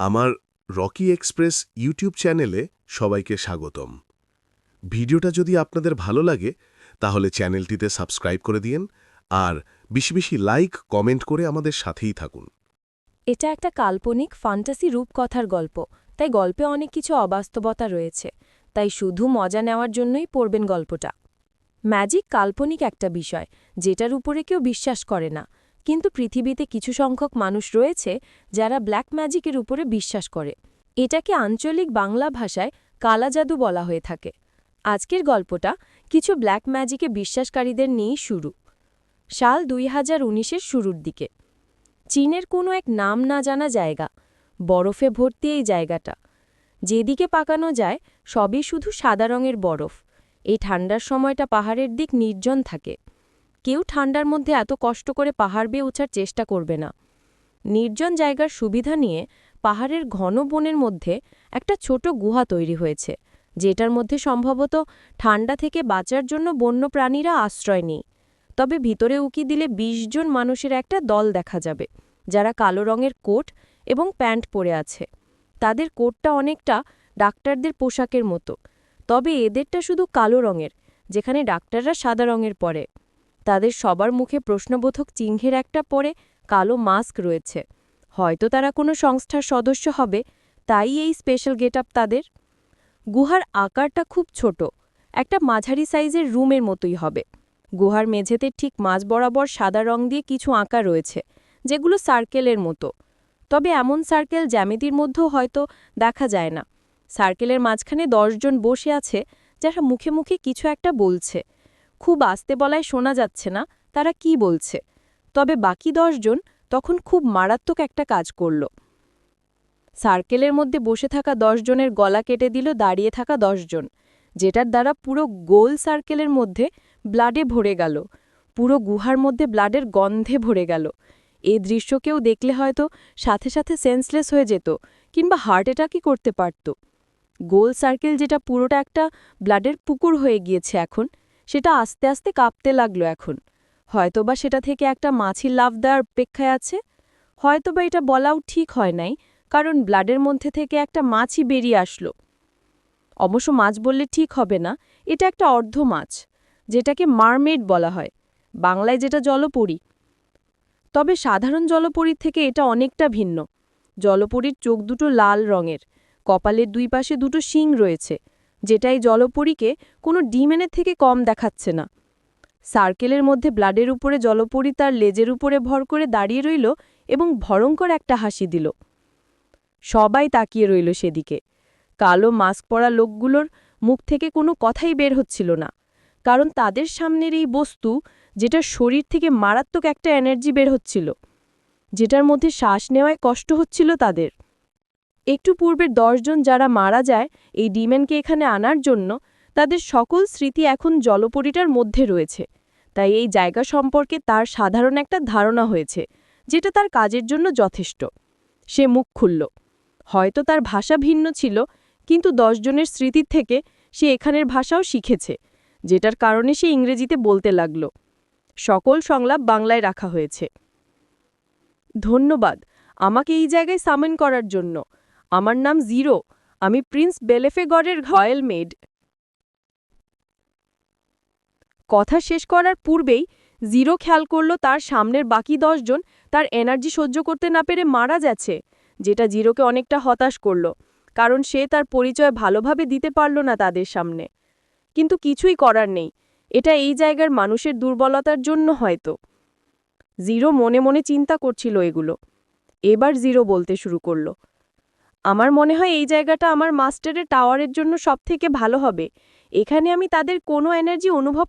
আমার Rocky express YouTube চ্যানেলে সবাইকে স্বাগতম। ভিডিওটা যদি আপনাদের ভালো লাগে তাহলে চ্যানেলটিতে সাবস্ক্রাইব করে দিন আর বেশি বেশি লাইক কমেন্ট করে আমাদের সাথেই থাকুন। এটা একটা কাল্পনিক ফ্যান্টাসি রূপকথার গল্প, তাই গল্পে অনেক কিছু অবাস্তবতা রয়েছে। তাই শুধু মজা নেওয়ার জন্যই পড়বেন গল্পটা। ম্যাজিক কাল্পনিক একটা বিষয়, যেটার উপরে কেউ বিশ্বাস করে না, কিন্তু পৃথিবীতে কিছু সংখ্যক মানুষ রয়েছে যারা ব্ল্যাক ম্যাজিকের উপরে বিশ্বাস করে। এটাকে আঞ্চলিক বাংলা ভাষায় কালা জাদু বলা হয়ে থাকে। আজকের গল্পটা কিছু ব্ল্যাক ম্যাজিকে বিশ্বাসকারীদের নিয়েই শুরু। সাল 2019-এর শুরুর দিকে চীনের কোনো এক নাম না জানা জায়গা, বরফে ভর্তি এই জায়গাটা। যেদিকে পাকানো যায় সবই শুধু সাদা রঙের বরফ। এই ঠান্ডার সময়টা পাহাড়ের দিক নির্জন থাকে। কেউ ঠান্ডার মধ্যে এত কষ্ট করে পাহাড় বেয়ে ওঠার চেষ্টা করবে না। নির্জন জায়গার সুবিধা নিয়ে পাহাড়ের ঘন বনের মধ্যে একটা ছোট গুহা তৈরি হয়েছে, যেটার মধ্যে সম্ভবত ঠান্ডা থেকে বাঁচার জন্য বন্য প্রাণীরা আশ্রয় নেই। তবে ভিতরে উকি দিলে ২০ জন মানুষের একটা দল দেখা যাবে, যারা কালো রঙের কোট এবং প্যান্ট পরে আছে। তাদের কোটটা অনেকটা ডাক্তারদের পোশাকের মতো, তবে এদেরটা শুধু কালো রঙের, যেখানে ডাক্তাররা সাদা রঙের পরে। তাদের সবার মুখে প্রশ্নবোধক চিহ্নের একটা পরে কালো মাস্ক রয়েছে। হয়তো তারা কোনো সংস্থার সদস্য হবে, তাই এই স্পেশাল গেটআপ তাদের। গুহার আকারটা খুব ছোট, একটা মাঝারি সাইজের রুমের মতোই হবে। গুহার মেঝেতে ঠিক মাঝ বরাবর সাদা রং দিয়ে কিছু আঁকা রয়েছে, যেগুলো সার্কেলের মতো। তবে এমন সার্কেল জ্যামিতির মধ্যেও হয়তো দেখা যায় না। সার্কেলের মাঝখানে ১০ জন বসে আছে, যারা মুখে মুখে কিছু একটা বলছে। খুব আস্তে বলায় শোনা যাচ্ছে না তারা কি বলছে। তবে বাকি ১০ জন তখন খুব মারাত্মক একটা কাজ করল। সার্কেলের মধ্যে বসে থাকা ১০ জনের গলা কেটে দিল দাঁড়িয়ে থাকা ১০ জন, যেটার দ্বারা পুরো গোল সার্কেলের মধ্যে ব্লাডে ভরে গেল। পুরো গুহার মধ্যে ব্লাডের গন্ধে ভরে গেল। এই দৃশ্য কেউ দেখলে হয়তো সাথে সাথে সেন্সলেস হয়ে যেত, কিংবা হার্ট অ্যাটাকই করতে পারত। গোল সার্কেল, যেটা পুরোটা একটা ব্লাডের পুকুর হয়ে গিয়েছে এখন, সেটা আস্তে আস্তে কাঁপতে লাগলো এখন। হয়তোবা সেটা থেকে একটা মাছি লাফ দেওয়ার অপেক্ষায় আছে। হয়তোবা এটা বলাও ঠিক হয় নাই, কারণ ব্লাডের মধ্যে থেকে একটা মাছি বেরিয়ে আসলো। অবশ্য মাছ বললে ঠিক হবে না, এটা একটা অর্ধ মাছ, যেটাকে মারমেড বলা হয়, বাংলায় যেটা জলপরী। তবে সাধারণ জলপরীর থেকে এটা অনেকটা ভিন্ন। জলপরীর চোখ দুটো লাল রঙের, কপালের দুই পাশে দুটো শিং রয়েছে, যেটা এই জলপরীকে কোনো ডিমেনের থেকে কম দেখাচ্ছে না। সার্কেলের মধ্যে ব্লাডের উপরে জলপরী তার লেজের উপরে ভর করে দাঁড়িয়ে রইল এবং ভয়ঙ্কর একটা হাসি দিল। সবাই তাকিয়ে রইল সেদিকে। কালো মাস্ক পরা লোকগুলোর মুখ থেকে কোনো কথাই বের হচ্ছিল না, কারণ তাদের সামনের এই বস্তু, যেটার শরীর থেকে মারাত্মক একটা এনার্জি বের হচ্ছিল, যেটার মধ্যে শ্বাস নেওয়ায় কষ্ট হচ্ছিল তাদের। একটু পূর্বের ১০ জন যারা মারা যায় এই ডিমেনকে এখানে আনার জন্য, তাদের সকল স্মৃতি এখন জলপরীটার মধ্যে রয়েছে। তাই এই জায়গা সম্পর্কে তার সাধারণ একটা ধারণা হয়েছে, যেটা তার কাজের জন্য যথেষ্ট। সে মুখ খুলল। হয়তো তার ভাষা ভিন্ন ছিল, কিন্তু ১০ জনের স্মৃতির থেকে সে এখানের ভাষাও শিখেছে, যেটার কারণে সে ইংরেজিতে বলতে লাগল। সকল সংলাপ বাংলায় রাখা হয়েছে। ধন্যবাদ আমাকে এই জায়গায় সামন করার জন্য। আমার নাম জিরো। আমি প্রিন্স বেলেফেগড়ের রয়্যাল মেড। কথা শেষ করার পূর্বেই জিরো খেয়াল করল তার সামনের বাকি ১০ জন তার এনার্জি সহ্য করতে না পেরে মারা যাচ্ছে, যেটা জিরোকে অনেকটা হতাশ করল, কারণ সে তার পরিচয় ভালোভাবে দিতে পারল না তাদের সামনে। কিন্তু কিছুই করার নেই, এটা এই জায়গার মানুষের দুর্বলতার জন্য হয়তো। জিরো মনে মনে চিন্তা করছিল এগুলো। এবার জিরো বলতে শুরু করল। আমার মনে হয় এই জায়গাটা আমার মাস্টারের টাওয়ারের জন্য সবথেকে ভালো হবে। এখানে আমি তাদের কোনো এনার্জি অনুভব